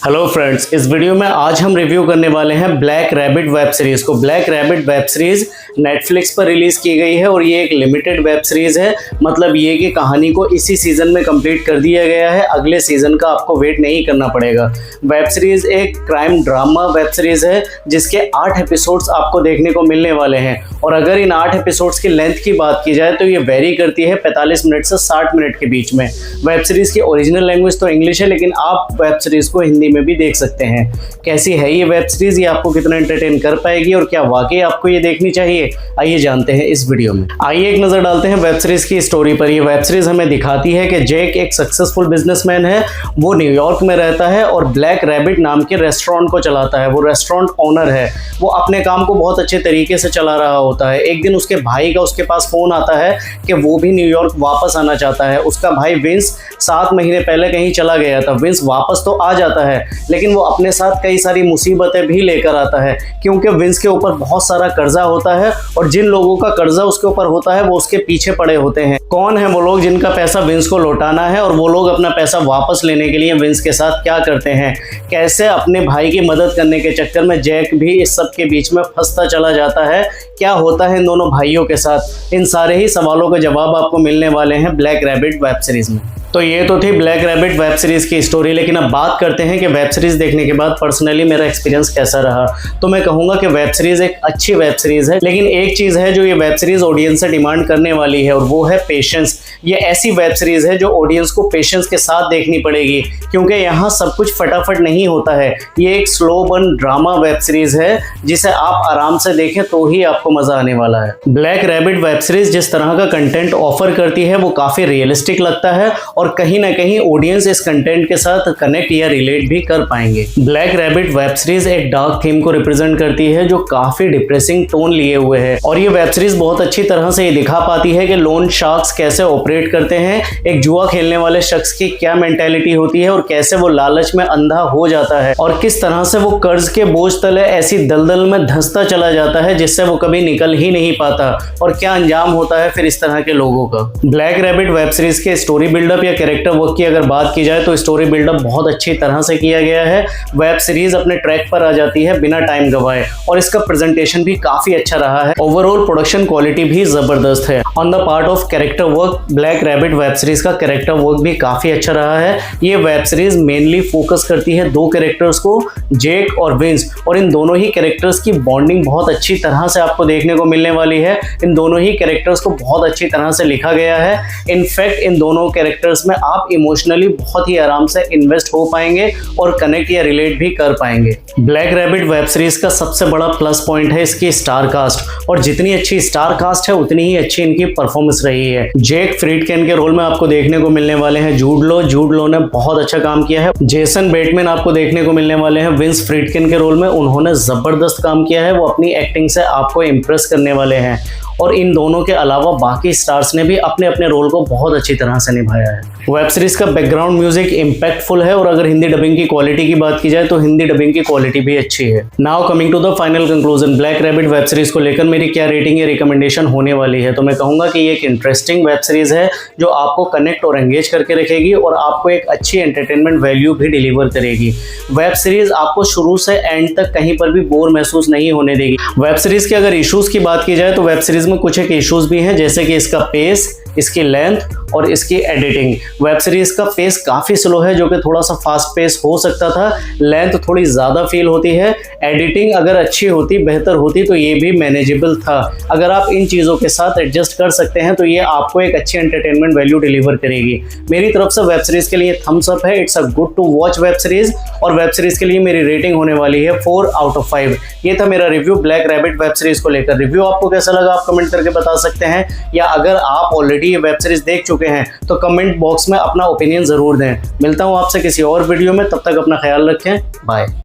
Hello friends, इस video में आज हम रिव्यू करने वाले हैं ब्लैक रैबिट वेब सीरीज को। Black rabbit web series Netflix पर रिलीज की गई है और ये एक लिमिटेड वेब सीरीज है। मतलब ये कि कहानी को इसी सीजन में कंप्लीट कर दिया गया है, अगले सीजन का आपको वेट नहीं करना पड़ेगा। वेब सीरीज एक क्राइम ड्रामा वेब सीरीज है जिसके 8 एपिसोड्स आपको देखने को मिलने वाले हैं। और अगर इन 8 एपिसोड्स की लेंथ की बात की जाए तो ये वेरी करती है 45 मिनट से 60 मिनट के बीच में। वेब सीरीज की ओरिजिनल लैंग्वेज तो इंग्लिश है, लेकिन आप वेब सीरीज को हिंदी में भी देख सकते हैं। कैसी है ये वेब सीरीज, ये आपको कितना एंटरटेन कर पाएगी और क्या वाकई आपको ये देखनी चाहिए, आइए जानते हैं इस वीडियो में। आइए एक नजर डालते हैं वेब सीरीज की स्टोरी पर। ये वेब सीरीज हमें दिखाती है कि जैक एक सक्सेसफुल बिजनेसमैन है। वो न्यूयॉर्क में रहता है और ब्लैक रैबिट नाम के रेस्टोरेंट को चलाता है। वो रेस्टोरेंट ओनर है। वो अपने काम को बहुत अच्छे तरीके से चला रहा होता है। एक दिन उसके भाई का उसके पास फोन आता है कि वो भी न्यूयॉर्क वापस आना चाहता है। उसका भाई विंस 7 महीने पहले कहीं चला गया था। विंस वापस तो आ जाता है, लेकिन वो अपने साथ कई सारी मुसीबतें भी लेकर आता है, क्योंकि विंस के ऊपर बहुत सारा कर्जा होता है और जिन लोगों का कर्जा उसके ऊपर होता है वो उसके पीछे पड़े होते हैं। कौन है वो लोग जिनका पैसा विंस को लौटाना है और वो लोग अपना पैसा वापस लेने के लिए विंस के साथ क्या करते हैं। कैसे अपने भाई की मदद करने के चक्कर में जैक भी इस सब के बीच में फंसता चला जाता है। क्या होता है इन दोनों भाइयों के साथ, इन सारे ही सवालों के जवाब आपको मिलने वाले हैं ब्लैक रैबिट वेब सीरीज में। तो ये तो थी ब्लैक रैबिट वेब सीरीज की स्टोरी, लेकिन अब बात करते हैं कि वेब सीरीज देखने के बाद पर्सनली मेरा एक्सपीरियंस कैसा रहा। तो मैं कहूँगा कि वेब सीरीज एक अच्छी वेब सीरीज है, लेकिन एक चीज़ है जो ये वेब सीरीज ऑडियंस से डिमांड करने वाली है और वो है पेशेंस। ये ऐसी वेब सीरीज है जो ऑडियंस को पेशेंस के साथ देखनी पड़ेगी, क्योंकि यहाँ सब कुछ फटाफट नहीं होता है। ये एक slow burn drama web series है जिसे आप आराम से देखें तो ही आपको मजा आने वाला है। ब्लैक रैबिट वेब सीरीज जिस तरह का कंटेंट ऑफर करती है वो काफ़ी रियलिस्टिक लगता है और कहीं ना कहीं ऑडियंस इस कंटेंट के साथ कनेक्ट या रिलेट भी कर पाएंगे। ब्लैक रैबिट वेब सीरीज एक डार्क थीम को रिप्रेजेंट करती है जो काफी डिप्रेसिंग टोन लिए हुए है, और ये वेब सीरीज बहुत अच्छी तरह से ये दिखा पाती है कि लोन शार्क्स कैसे ऑपरेट करते हैं, एक जुआ खेलने वाले शख्स की क्या मेंटेलिटी होती है और कैसे वो लालच में अंधा हो जाता है और किस तरह से वो कर्ज के बोझ तले ऐसी दलदल में धंसता चला जाता है जिससे वो कभी निकल ही नहीं पाता, और क्या अंजाम होता है फिर इस तरह के लोगों का। ब्लैक रैबिट वेब सीरीज के स्टोरी बिल्डअप या कैरेक्टर वर्क की अगर बात की जाए तो स्टोरी बिल्डअप बहुत अच्छी तरह से किया गया है। वेब सीरीज अपने ट्रैक पर आ जाती है बिना टाइम गवाए, और इसका प्रेजेंटेशन भी काफी अच्छा रहा है। ओवरऑल प्रोडक्शन क्वालिटी भी जबरदस्त है। On the part of character work, black rabbit web series का कैरेक्टर वर्क भी काफी अच्छा रहा है। ये वेब सीरीज मेनली फोकस करती है 2 कैरेक्टर्स को, जेक और विंस, और इन दोनों ही कैरेक्टर्स की बॉन्डिंग बहुत अच्छी तरह से आपको देखने को मिलने वाली है। इन दोनों ही कैरेक्टर्स को बहुत अच्छी तरह से लिखा गया है। इनफैक्ट इन दोनों कैरेक्टर्स में आप इमोशनली बहुत ही आराम से इन्वेस्ट हो पाएंगे और कनेक्ट या रिलेट भी कर पाएंगे। ब्लैक रैबिट वेब सीरीज का सबसे बड़ा प्लस पॉइंट है इसकी स्टार कास्ट, और जितनी अच्छी स्टार कास्ट है उतनी ही अच्छी इनकी परफॉर्मेंस रही है। जैक फ्रीडकेन के रोल में आपको देखने को मिलने वाले हैं जूड लो ने बहुत अच्छा काम किया है। जेसन बेटमैन आपको देखने को मिलने वाले हैं विंस फ्रीडकेन के रोल में, उन्होंने जबरदस्त काम किया है। वो अपनी एक्टिंग से आपको इम्प्रेस करने वाले हैं, और इन दोनों के अलावा बाकी स्टार्स ने भी अपने अपने रोल को बहुत अच्छी तरह से निभाया है। वेब सीरीज का बैकग्राउंड म्यूजिक इम्पैक्टफुल है, और अगर हिंदी डबिंग की क्वालिटी की बात की जाए तो हिंदी डबिंग की क्वालिटी भी अच्छी है। Now coming to the final conclusion, black rabbit web series को लेकर मेरी क्या रेटिंग या रिकमेंडेशन होने वाली है। तो मैं कहूंगा कि ये एक इंटरेस्टिंग वेब सीरीज है जो आपको कनेक्ट और एंगेज करके रखेगी और आपको एक अच्छी एंटरटेनमेंट वैल्यू भी डिलीवर करेगी। वेब सीरीज आपको शुरू से एंड तक कहीं पर भी बोर महसूस नहीं होने देगी। वेब सीरीज के अगर इश्यूज की बात की जाए तो वेब सीरीज में कुछ एक इश्यूज भी हैं, जैसे कि इसका पेस, इसकी लेंथ और इसकी एडिटिंग। वेब सीरीज का पेस काफ़ी स्लो है जो कि थोड़ा सा फास्ट पेस हो सकता था। लेंथ थोड़ी ज़्यादा फील होती है। एडिटिंग अगर अच्छी होती, बेहतर होती तो ये भी मैनेजेबल था। अगर आप इन चीज़ों के साथ एडजस्ट कर सकते हैं तो ये आपको एक अच्छी एंटरटेनमेंट वैल्यू डिलीवर करेगी। मेरी तरफ से वेब सीरीज के लिए थम्स अप है। It's a good to watch web series, और वेब सीरीज के लिए मेरी रेटिंग होने वाली है 4 आउट ऑफ 5। ये था मेरा review black rabbit web series को लेकर। रिव्यू आपको कैसा लगा आप कमेंट करके बता सकते हैं, या अगर आप ऑलरेडी ये वेब सीरीज देख चुके हैं तो कमेंट बॉक्स में अपना ओपिनियन जरूर दें। मिलता हूं आपसे किसी और वीडियो में, तब तक अपना ख्याल रखें। बाय।